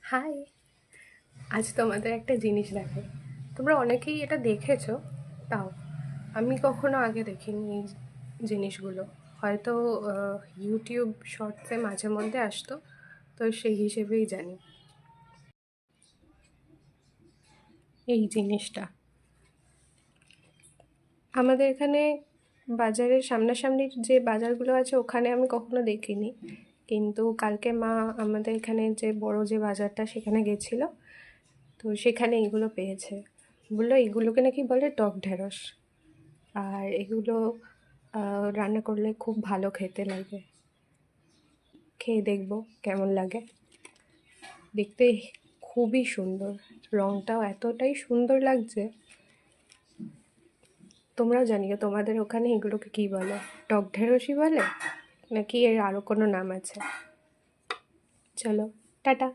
High, আজ তোমাদের একটা জিনিস দেখাই। তোমরা অনেকেই এটা দেখেছো, তাও আমি কখনো আগে দেখিনি এই জিনিসগুলো। হয়তো ইউটিউব শর্টসে মাঝে মধ্যে আসতো, তো সেই হিসেবেই জানি। এই জিনিসটা আমাদের এখানে বাজারের সামনাসামনির যে বাজারগুলো আছে ওখানে আমি কখনো দেখিনি, কিন্তু কালকে মা আমাদের এখানে যে বড় যে বাজারটা সেখানে গেছিলো, তো সেখানে এগুলো পেয়েছে। বললো এগুলোকে নাকি বলে টক ঢ্যাঁড়স, আর এগুলো রান্না করলে খুব ভালো খেতে লাগে। খেয়ে দেখবো কেমন লাগে। দেখতে খুবই সুন্দর, রঙটাও এতটাই সুন্দর লাগছে। তোমরাও জানিও তোমাদের ওখানে এগুলোকে কী বলে, টক ঢেঁড়সই বলে নাকি এর আরও কোনো নাম আছে। চলো, টাটা।